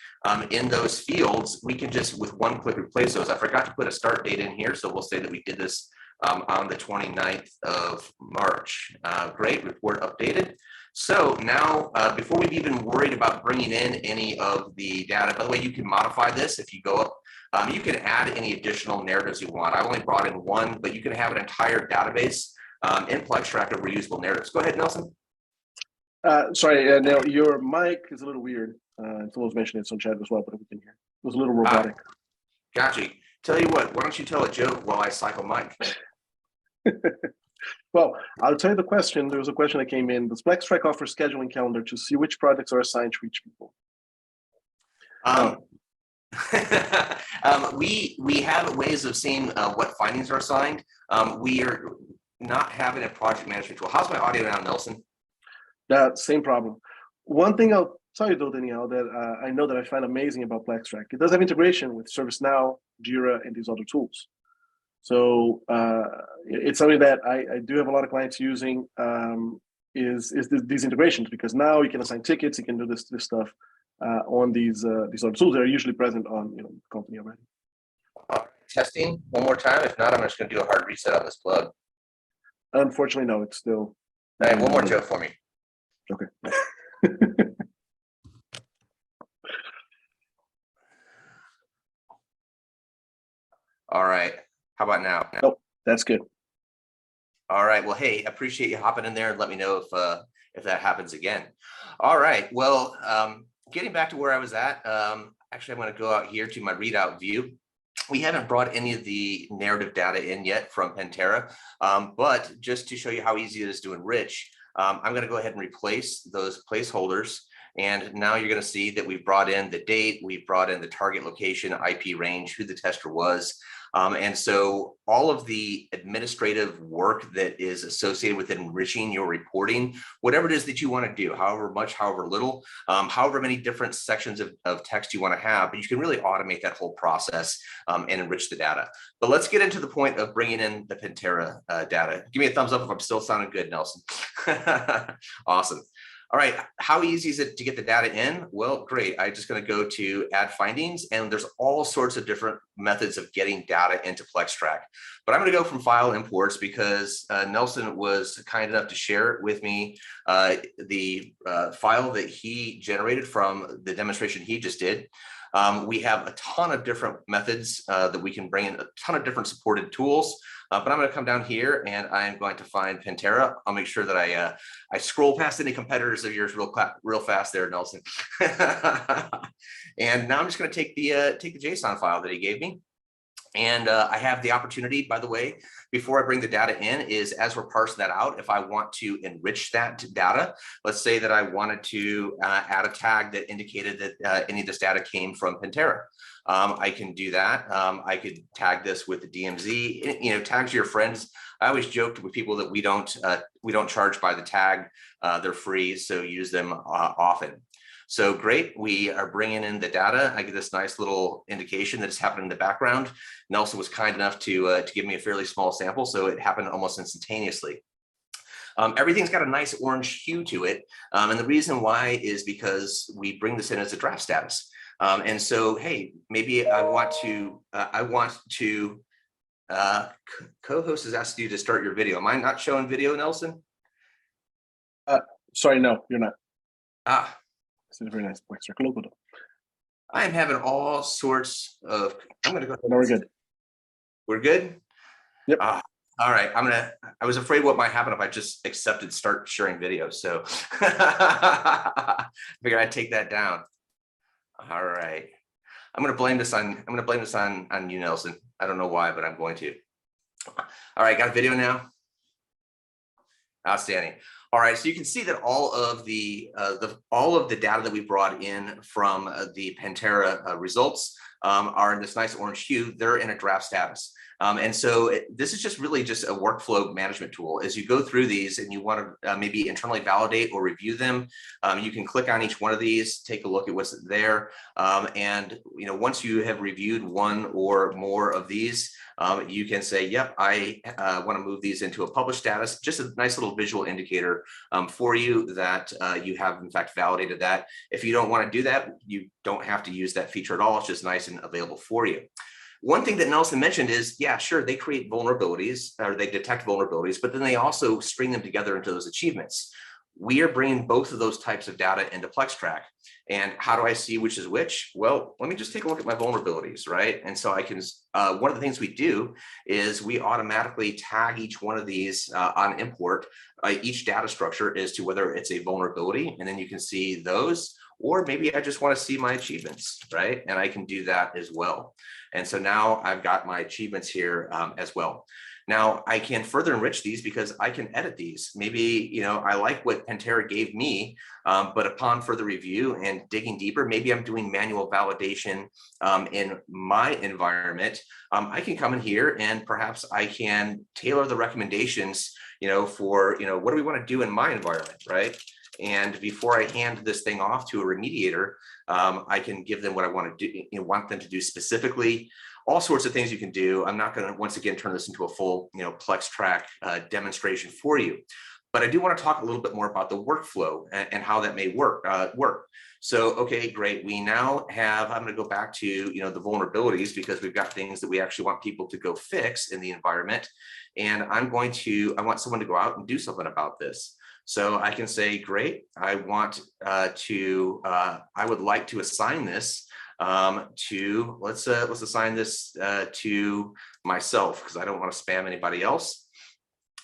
in those fields, we can just with one click replace those. I forgot to put a start date in here, so we'll say that we did this on the 29th of March. Great, report updated. So now, before we've even worried about bringing in any of the data, by the way, you can modify this if you go up. You can add any additional narratives you want. I only brought in one, but you can have an entire database in PlexTrac of reusable narratives. Go ahead, Nelson. Sorry, now your mic is a little weird. Someone's mentioned it on chat as well, but we can hear. It was a little robotic. Gotcha. Tell you what, why don't you tell a joke while I cycle Mike? Well, I'll tell you the question. There was a question that came in. Does PlexTrac offer scheduling calendar to see which projects are assigned to each people? We have ways of seeing what findings are assigned. We are not having a project management tool. How's my audio now, Nelson? Same problem. One thing I'll tell you though, Danielle, that I know that I find amazing about PlexTrac, it does have integration with ServiceNow, Jira, and these other tools. So it's something that I do have a lot of clients using is these integrations, because now you can assign tickets, you can do this stuff on these other tools that are usually present on the company already. Testing one more time. If not, I'm just going to do a hard reset on this plug. Unfortunately, no, it's still. All right, one more joke for me. Okay. All right. How about now? Nope, that's good. All right. Well, hey, appreciate you hopping in there and let me know if that happens again. All right. Well, getting back to where I was at, actually, I'm going to go out here to my readout view. We haven't brought any of the narrative data in yet from Pentera, but just to show you how easy it is to enrich, I'm going to go ahead and replace those placeholders. And now you're going to see that we've brought in the date, we've brought in the target location, IP range, who the tester was. And so all of the administrative work that is associated with enriching your reporting, whatever it is that you want to do, however much, however little, however many different sections of text you want to have, but you can really automate that whole process and enrich the data. But let's get into the point of bringing in the Pentera data. Give me a thumbs up if I'm still sounding good, Nelson. Awesome. All right, how easy is it to get the data in? Well, great. I'm just going to go to add findings, and there's all sorts of different methods of getting data into PlexTrac. But I'm going to go from file imports because Nelson was kind enough to share with me the file that he generated from the demonstration he just did. We have a ton of different methods that we can bring in, a ton of different supported tools. But I'm going to come down here and I'm going to find Pentera. I'll make sure that I scroll past any competitors of yours real fast there, Nelson. And now I'm just going to take the JSON file that he gave me. And I have the opportunity, by the way, before I bring the data in, is as we're parsing that out, if I want to enrich that data, let's say that I wanted to add a tag that indicated that any of this data came from Pentera. I can do that. I could tag this with the DMZ. Tags your friends. I always joked with people that we don't charge by the tag. They're free, so use them often. So great, we are bringing in the data. I get this nice little indication that it's happening in the background. Nelson was kind enough to give me a fairly small sample, so it happened almost instantaneously. Everything's got a nice orange hue to it. And the reason why is because we bring this in as a draft status. And so, hey, maybe I want to co-host has asked you to start your video. Am I not showing video, Nelson? Sorry, no, you're not. Ah. It's a very nice PlexTrac. I am having all sorts of, I'm going to go. No, we're good. We're good? Yep. All right, I was afraid what might happen if I just accepted start sharing video. So I figured I'd take that down. All right. I'm going to blame this on you, Nelson. I don't know why, but I'm going to. All right, got a video now. Outstanding. All right, so you can see that all of the data that we brought in from the Pentera results are in this nice orange hue. They're in a draft status. And so this is just really just a workflow management tool. As you go through these and you want to maybe internally validate or review them, you can click on each one of these, take a look at what's there. And once you have reviewed one or more of these, you can say, yep, I want to move these into a published status. Just a nice little visual indicator for you that you have in fact validated that. If you don't want to do that, you don't have to use that feature at all. It's just nice and available for you. One thing that Nelson mentioned is, yeah, sure, they create vulnerabilities or they detect vulnerabilities, but then they also string them together into those achievements. We are bringing both of those types of data into PlexTrac. And how do I see which is which? Well, let me just take a look at my vulnerabilities, right? And so I can, one of the things we do is we automatically tag each one of these on import, each data structure as to whether it's a vulnerability, and then you can see those, or maybe I just want to see my achievements, right? And I can do that as well. And so now I've got my achievements here as well. Now I can further enrich these because I can edit these. Maybe, I like what Pentera gave me, but upon further review and digging deeper, maybe I'm doing manual validation in my environment. I can come in here and perhaps I can tailor the recommendations, for, what do we want to do in my environment, right? And before I hand this thing off to a remediator, I can give them what I want to do, want them to do specifically. All sorts of things you can do. I'm not going to once again turn this into a full, PlexTrac demonstration for you, but I do want to talk a little bit more about the workflow and how that may work. So, okay, great. We now have. I'm going to go back to the vulnerabilities because we've got things that we actually want people to go fix in the environment, and I want someone to go out and do something about this. So I can say, great, I would like to assign this to, let's assign this to myself because I don't want to spam anybody else.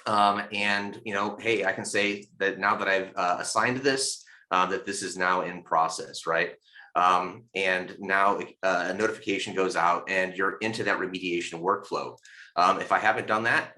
And, hey, I can say that now that I've assigned this, that this is now in process, right? And now a notification goes out and you're into that remediation workflow. If I haven't done that,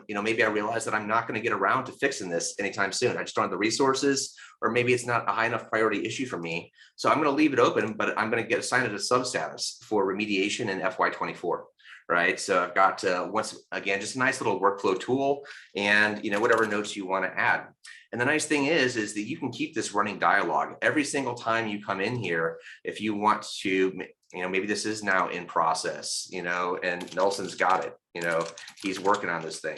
maybe I realize that I'm not going to get around to fixing this anytime soon. I just don't have the resources, or maybe it's not a high enough priority issue for me. So I'm going to leave it open, but I'm going to get assigned a substatus for remediation in FY24. Right. So I've got once again, just a nice little workflow tool and, whatever notes you want to add. And the nice thing is that you can keep this running dialogue every single time you come in here. If you want to, maybe this is now in process, and Nelson's got it, he's working on this thing.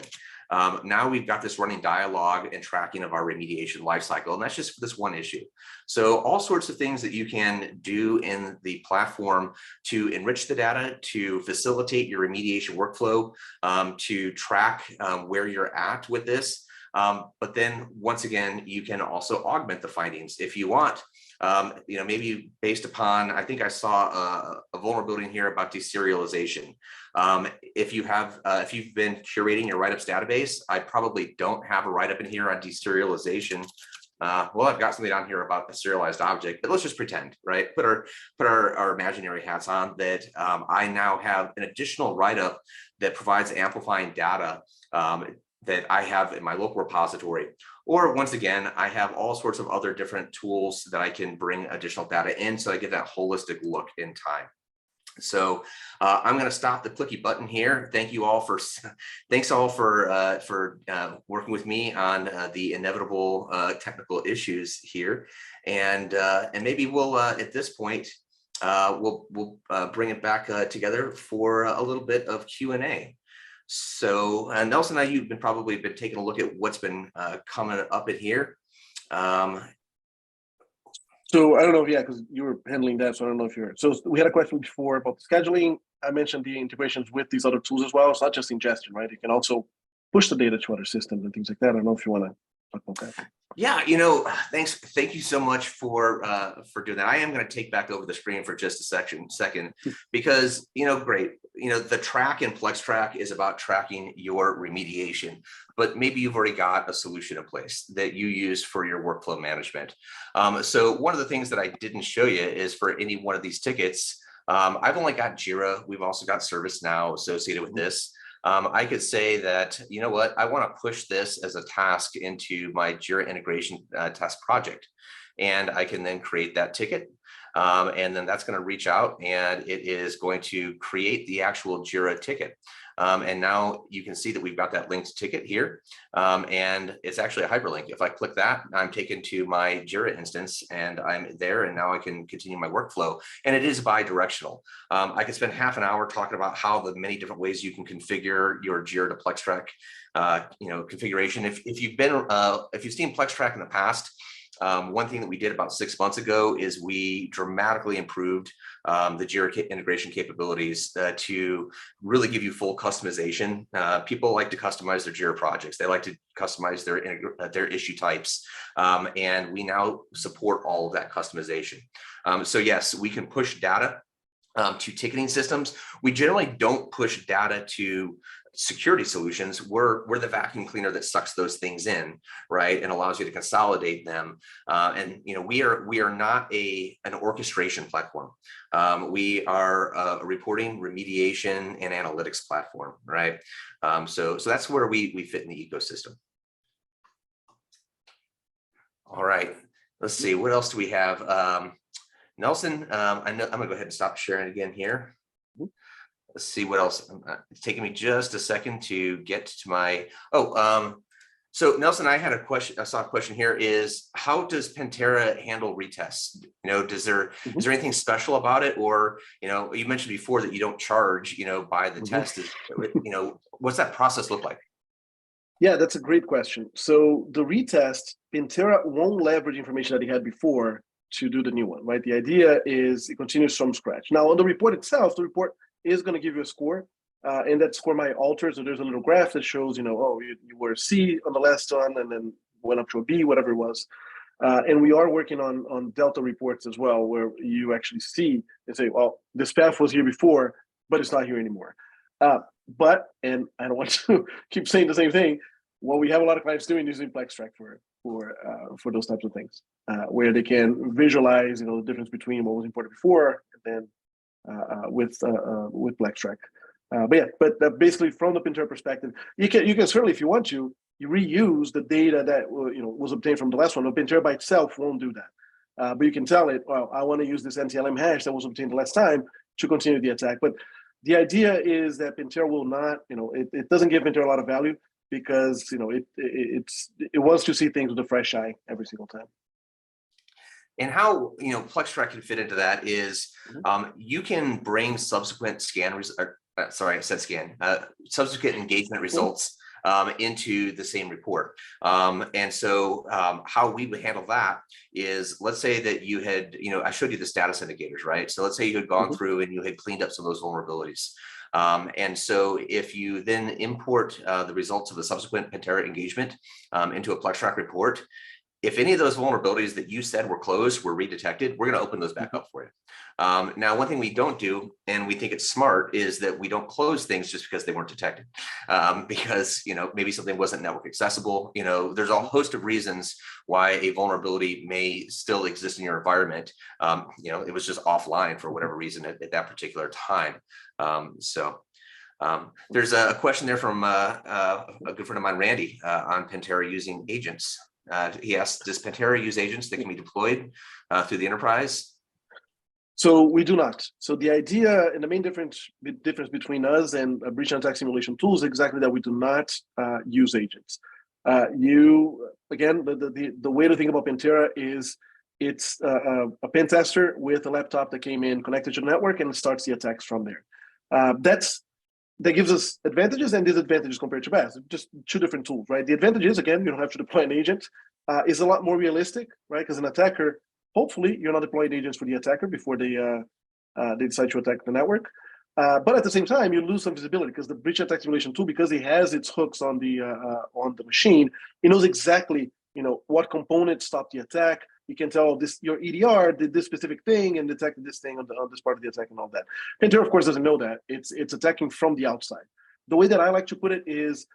Now we've got this running dialogue and tracking of our remediation lifecycle, and that's just for this one issue. So all sorts of things that you can do in the platform to enrich the data, to facilitate your remediation workflow, to track where you're at with this. But then once again, you can also augment the findings if you want. Maybe based upon, I think I saw a vulnerability in here about deserialization. If you've been curating your write-ups database, I probably don't have a write-up in here on deserialization. Well, I've got something down here about a serialized object, but let's just pretend, right? Put our imaginary hats on that. I now have an additional write-up that provides amplifying data that I have in my local repository. Or once again, I have all sorts of other different tools that I can bring additional data in, so I get that holistic look in time. So I'm going to stop the clicky button here. Thank you all for, thanks all for working with me on the inevitable technical issues here, and maybe we'll at this point we'll bring it back together for a little bit of Q&A. So Nelson, you've probably been taking a look at what's been coming up in here. So I don't know, yeah, because you were handling that, so I don't know if you're. So we had a question before about scheduling. I mentioned the integrations with these other tools as well. It's not just ingestion, right? You can also push the data to other systems and things like that. I don't know if you want to talk about that. Yeah, thank you so much for doing that. I am going to take back over the screen for just a second, because great. The track in PlexTrac is about tracking your remediation, but maybe you've already got a solution in place that you use for your workflow management. So one of the things that I didn't show you is for any one of these tickets, I've only got Jira. We've also got ServiceNow associated with this. I could say that, you know what, I want to push this as a task into my Jira integration test project. And I can then create that ticket. And then that's going to reach out and it is going to create the actual Jira ticket. And now you can see that we've got that linked ticket here. And it's actually a hyperlink. If I click that, I'm taken to my Jira instance and I'm there, and now I can continue my workflow. And it is bi-directional. I could spend half an hour talking about how the many different ways you can configure your Jira to PlexTrac configuration. If you've seen PlexTrac in the past, one thing that we did about 6 months ago is we dramatically improved the Jira integration capabilities to really give you full customization. People like to customize their Jira projects. They like to customize their issue types. And we now support all of that customization. So yes, we can push data to ticketing systems. We generally don't push data to security solutions. We're the vacuum cleaner that sucks those things in, right, and allows you to consolidate them. And we are not an orchestration platform. We are a reporting, remediation, and analytics platform, right? So that's where we fit in the ecosystem. All right, let's see, what else do we have? Nelson, I'm gonna go ahead and stop sharing again here. Let's see what else. It's taking me just a second to get to my, so Nelson, I had a question. I saw a question here is, how does Pentera handle retests? Is there anything special about it? Or, you mentioned before that you don't charge, by the test. What's that process look like? Yeah, that's a great question. So the retest, Pentera won't leverage information that he had before to do the new one, right? The idea is it continues from scratch. Now on the report itself, the report is going to give you a score, and that score might alter. So there's a little graph that shows, you were a C on the last one and then went up to a B, whatever it was. And we are working on Delta reports as well, where you actually see and say, well, this path was here before, but it's not here anymore. But, and I don't want to keep saying the same thing, what we have a lot of clients doing using PlexTrac for those types of things, where they can visualize, the difference between what was imported before and then with PlexTrac. But basically from the Pentera perspective, you can certainly, if you want to, you reuse the data that was obtained from the last one. The Pentera by itself won't do that, but you can tell it, well, I want to use this NTLM hash that was obtained the last time to continue the attack. But the idea is that Pentera will not, it doesn't give Pentera a lot of value because it wants to see things with a fresh eye every single time. And how PlexTrac can fit into that is you can bring subsequent subsequent engagement results into the same report. And so how we would handle that is, let's say that you had, I showed you the status indicators, right? So let's say you had gone through and you had cleaned up some of those vulnerabilities. And so if you then import the results of the subsequent Pentera engagement into a PlexTrac report, if any of those vulnerabilities that you said were closed were redetected, we're going to open those back up for you. Now, one thing we don't do, and we think it's smart, is that we don't close things just because they weren't detected, because maybe something wasn't network accessible. There's a host of reasons why a vulnerability may still exist in your environment. It was just offline for whatever reason at that particular time. There's a question there from a good friend of mine, Randy, on Pentera using agents. He asked, does Pentera use agents that can be deployed through the enterprise? So we do not. So the idea and the main difference between us and breach and attack simulation tools is exactly that we do not use agents. You again, the way to think about Pentera is it's a pen tester with a laptop that came in connected to the network and starts the attacks from there. That gives us advantages and disadvantages compared to BAS. Just two different tools, right? The advantage is, again, you don't have to deploy an agent. Is a lot more realistic, right? Because an attacker, hopefully, you're not deploying agents for the attacker before they decide to attack the network. But at the same time, you lose some visibility because the breach attack simulation tool, because it has its hooks on the machine, it knows exactly what components stop the attack. You can tell your EDR did this specific thing and detected this thing on this part of the attack and all that. Pentera, of course, doesn't know that. It's attacking from the outside. The way that I like to put it is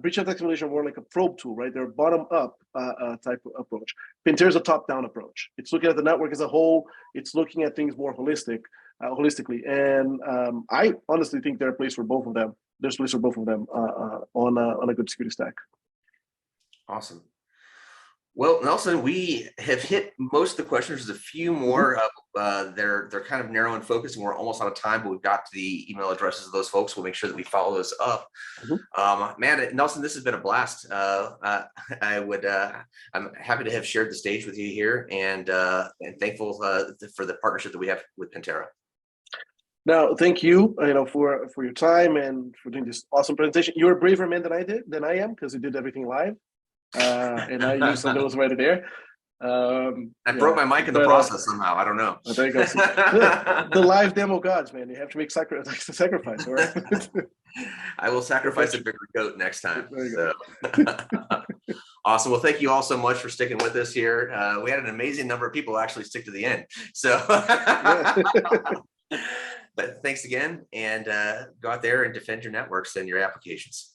breach attack simulation more like a probe tool, right? They're bottom-up type of approach. Pentera is a top-down approach. It's looking at the network as a whole. It's looking at things more holistically. And I honestly think there's a place for both of them. There's a place for both of them on a good security stack. Awesome. Well, Nelson, we have hit most of the questions. There's a few more. They're kind of narrow in focus, and we're almost out of time. But we've got the email addresses of those folks. We'll make sure that we follow those up. Man, Nelson, this has been a blast. I'm happy to have shared the stage with you here, and thankful for the partnership that we have with Pentera. Now, thank you, for your time and for doing this awesome presentation. You're a braver man than I am, because you did everything live. And I used some of those right there. I broke my mic in the process somehow. I don't know. There you go. The live demo gods, man. You have to make sacrifice. Right? I will sacrifice a bigger goat next time. So. Awesome. Well, thank you all so much for sticking with us here. We had an amazing number of people actually stick to the end. So, but thanks again, and go out there and defend your networks and your applications.